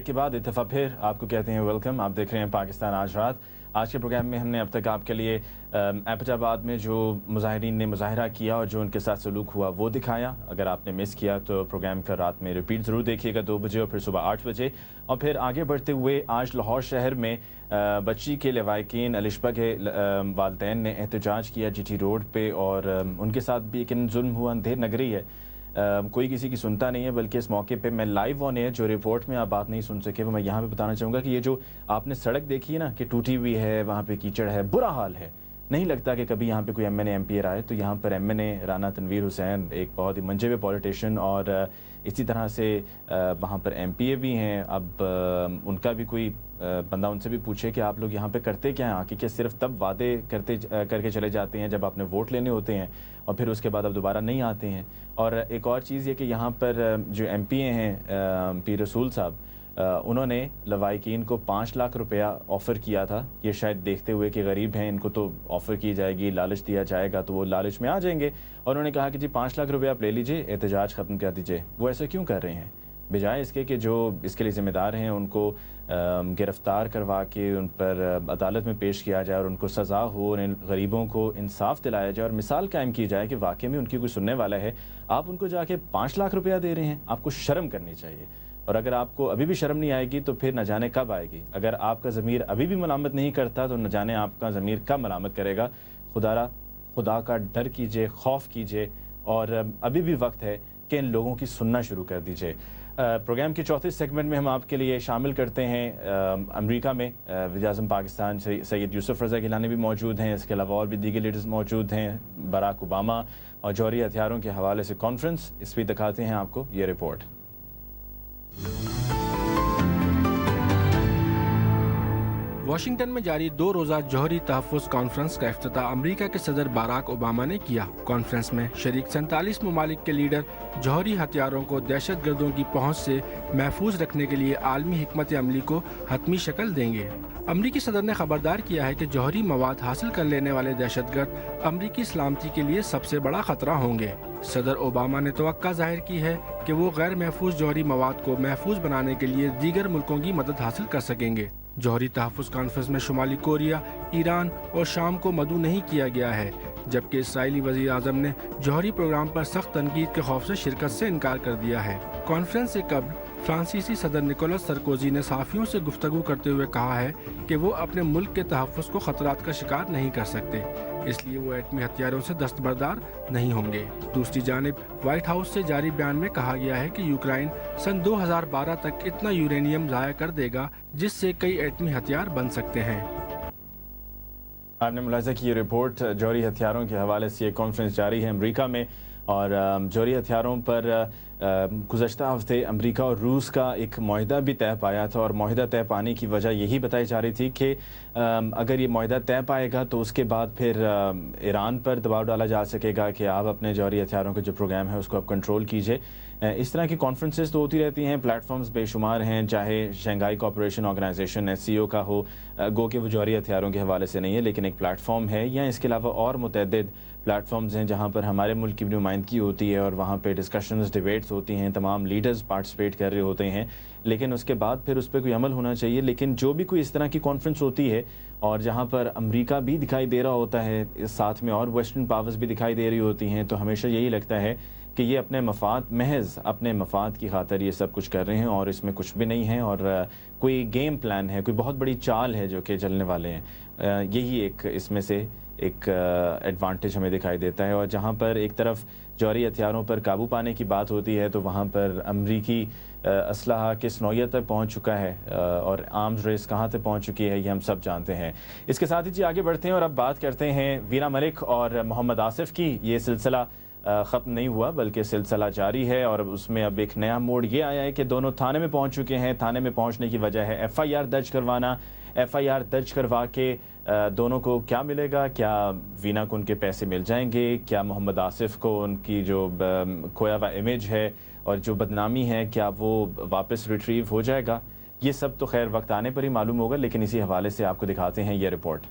کے بعد ایک دفعہ پھر آپ کو کہتے ہیں ویلکم. آپ دیکھ رہے ہیں پاکستان آج رات. آج کے پروگرام میں ہم نے اب تک آپ کے لیے ایبٹ آباد میں جو مظاہرین نے مظاہرہ کیا اور جو ان کے ساتھ سلوک ہوا وہ دکھایا. اگر آپ نے مس کیا تو پروگرام کا رات میں ریپیٹ ضرور دیکھیے گا 2 بجے اور پھر صبح 8 بجے. اور پھر آگے بڑھتے ہوئے آج لاہور شہر میں بچی کے لواحقین الشبہ کے والدین نے احتجاج کیا جی ٹی روڈ پہ, اور ان کے ساتھ بھی ایک ظلم ہوا. اندھیر نگری ہے, کوئی کسی کی سنتا نہیں ہے, بلکہ اس موقع پہ میں لائیو آن ایئر جو رپورٹ میں آپ بات نہیں سن سکے وہ میں یہاں پہ بتانا چاہوں گا کہ یہ جو آپ نے سڑک دیکھی ہے نا کہ ٹوٹی ہوئی ہے, وہاں پہ کیچڑ ہے, برا حال ہے. نہیں لگتا کہ کبھی یہاں پہ کوئی M N A M P A آئے. تو یہاں پر M N A Rana Tanveer Hussain ایک بہت ہی منجے ہوئے پولیٹیشین, اور اسی طرح سے وہاں پر ایم پی اے بھی ہیں. اب ان کا بھی کوئی بندہ ان سے بھی پوچھے کہ آپ لوگ یہاں پہ کرتے کیا ہیں آ کے, کہ صرف تب وعدے کر کے چلے جاتے ہیں جب آپ نے ووٹ لینے ہوتے ہیں اور پھر اس کے بعد اب دوبارہ نہیں آتے ہیں. اور ایک اور چیز یہ کہ یہاں پر جو ایم پی اے ہیں پیر رسول صاحب, انہوں نے لواحقین کو 5 لاکھ روپیہ آفر کیا تھا. یہ شاید دیکھتے ہوئے کہ غریب ہیں, ان کو تو آفر کی جائے گی, لالچ دیا جائے گا تو وہ لالچ میں آ جائیں گے. اور انہوں نے کہا کہ جی 5 لاکھ روپیہ آپ لے لیجئے, احتجاج ختم کر دیجئے. وہ ایسا کیوں کر رہے ہیں؟ بجائے اس کے کہ جو اس کے لیے ذمہ دار ہیں ان کو گرفتار کروا کے ان پر عدالت میں پیش کیا جائے اور ان کو سزا ہو, اور ان غریبوں کو انصاف دلایا جائے اور مثال قائم کی جائے کہ واقعی میں ان کی کوئی سننے والا ہے. آپ ان کو جا کے 5 لاکھ روپیہ دے رہے ہیں. آپ کو شرم کرنی چاہیے. اور اگر آپ کو ابھی بھی شرم نہیں آئے گی تو پھر نہ جانے کب آئے گی. اگر آپ کا ضمیر ابھی بھی ملامت نہیں کرتا تو نہ جانے آپ کا ضمیر کب ملامت کرے گا. خدا کا ڈر کیجئے, خوف کیجئے, اور ابھی بھی وقت ہے کہ ان لوگوں کی سننا شروع کر دیجئے. پروگرام کے چوتھے سیگمنٹ میں ہم آپ کے لیے شامل کرتے ہیں امریکہ میں وزیراعظم پاکستان سید یوسف رضا گیلانی بھی موجود ہیں. اس کے علاوہ اور بھی دیگر لیڈرز موجود ہیں. براک اوباما اور جوہری ہتھیاروں کے حوالے سے کانفرنس, اس پہ دکھاتے ہیں آپ کو یہ رپورٹ. واشنگٹن میں جاری 2 روزہ جوہری تحفظ کانفرنس کا افتتاح امریکہ کے صدر باراک اوباما نے کیا. کانفرنس میں شریک 47 ممالک کے لیڈر جوہری ہتھیاروں کو دہشت گردوں کی پہنچ سے محفوظ رکھنے کے لیے عالمی حکمت عملی کو حتمی شکل دیں گے. امریکی صدر نے خبردار کیا ہے کہ جوہری مواد حاصل کر لینے والے دہشت گرد امریکی سلامتی کے لیے سب سے بڑا خطرہ ہوں گے. صدر اوباما نے توقع ظاہر کی ہے کہ وہ غیر محفوظ جوہری مواد کو محفوظ بنانے کے لیے دیگر ملکوں کی مدد حاصل کر سکیں گے. جوہری تحفظ کانفرنس میں شمالی کوریا, ایران اور شام کو مدعو نہیں کیا گیا ہے, جبکہ اسرائیلی وزیر اعظم نے جوہری پروگرام پر سخت تنقید کے خوف سے شرکت سے انکار کر دیا ہے. کانفرنس سے قبل فرانسیسی صدر نکولس سرکوزی نے صحافیوں سے گفتگو کرتے ہوئے کہا ہے کہ وہ اپنے ملک کے تحفظ کو خطرات کا شکار نہیں کر سکتے, اس لیے وہ ایٹمی ہتھیاروں سے دستبردار نہیں ہوں گے. دوسری جانب وائٹ ہاؤس سے جاری بیان میں کہا گیا ہے کہ یوکرائن سن 2012 تک اتنا یورینیم ضائع کر دے گا جس سے کئی ایٹمی ہتھیار بن سکتے ہیں. آپ نے ملاحظہ کی یہ رپورٹ جوہری ہتھیاروں کے حوالے سے. یہ کانفرنس جاری ہے امریکہ میں, اور جوہری ہتھیاروں پر گزشتہ ہفتے امریکہ اور روس کا ایک معاہدہ بھی طے پایا تھا, اور معاہدہ طے پانے کی وجہ یہی بتائی جا رہی تھی کہ اگر یہ معاہدہ طے پائے گا تو اس کے بعد پھر ایران پر دباؤ ڈالا جا سکے گا کہ آپ اپنے جوہری ہتھیاروں کا جو پروگرام ہے اس کو آپ کنٹرول کیجئے. اس طرح کی کانفرنسز تو ہوتی رہتی ہیں, پلیٹ فارمز بے شمار ہیں, چاہے شنگھائی کوآپریشن آرگنائزیشن SCO کا ہو, گو کہ وہ جوہری ہتھیاروں کے حوالے سے نہیں ہے لیکن ایک پلیٹ فارم ہے, یا اس کے علاوہ اور متعدد پلیٹ فارمز ہیں جہاں پر ہمارے ملک کی بھی نمائندگی ہوتی ہے اور وہاں پہ ڈسکشنز ڈیبیٹس ہوتی ہیں, تمام لیڈرز پارٹیسپیٹ کر رہے ہوتے ہیں, لیکن اس کے بعد پھر اس پہ کوئی عمل ہونا چاہیے. لیکن جو بھی کوئی اس طرح کی کانفرنس ہوتی ہے اور جہاں پر امریکہ بھی دکھائی دے رہا ہوتا ہے, ساتھ میں اور ویسٹرن پاورز بھی دکھائی دے رہی ہوتی ہیں, تو ہمیشہ یہی لگتا ہے کہ یہ اپنے مفاد, محض اپنے مفاد کی خاطر یہ سب کچھ کر رہے ہیں اور اس میں کچھ بھی نہیں ہے, اور کوئی گیم پلان ہے, کوئی بہت بڑی چال ہے جو کہ چلنے والے ہیں. یہی ایک اس میں سے ایک ایڈوانٹیج ہمیں دکھائی دیتا ہے. اور جہاں پر ایک طرف جوہری ہتھیاروں پر قابو پانے کی بات ہوتی ہے تو وہاں پر امریکی اسلحہ کس نوعیت تک پہنچ چکا ہے اور آرمز ریس کہاں تک پہنچ چکی ہے, یہ ہم سب جانتے ہیں. اس کے ساتھ ہی جی آگے بڑھتے ہیں اور اب بات کرتے ہیں وینا ملک اور محمد آصف کی. یہ سلسلہ ختم نہیں ہوا بلکہ سلسلہ جاری ہے, اور اس میں اب ایک نیا موڑ یہ آیا ہے کہ دونوں تھانے میں پہنچ چکے ہیں. تھانے میں پہنچنے کی وجہ ہے FIR درج کروانا. FIR درج کروا کے دونوں کو کیا ملے گا؟ کیا وینا کو ان کے پیسے مل جائیں گے؟ کیا محمد آصف کو ان کی جو کھویا ہوا امیج ہے اور جو بدنامی ہے کیا وہ واپس ریٹریو ہو جائے گا؟ یہ سب تو خیر وقت آنے پر ہی معلوم ہوگا, لیکن اسی حوالے سے آپ کو دکھاتے ہیں یہ رپورٹ.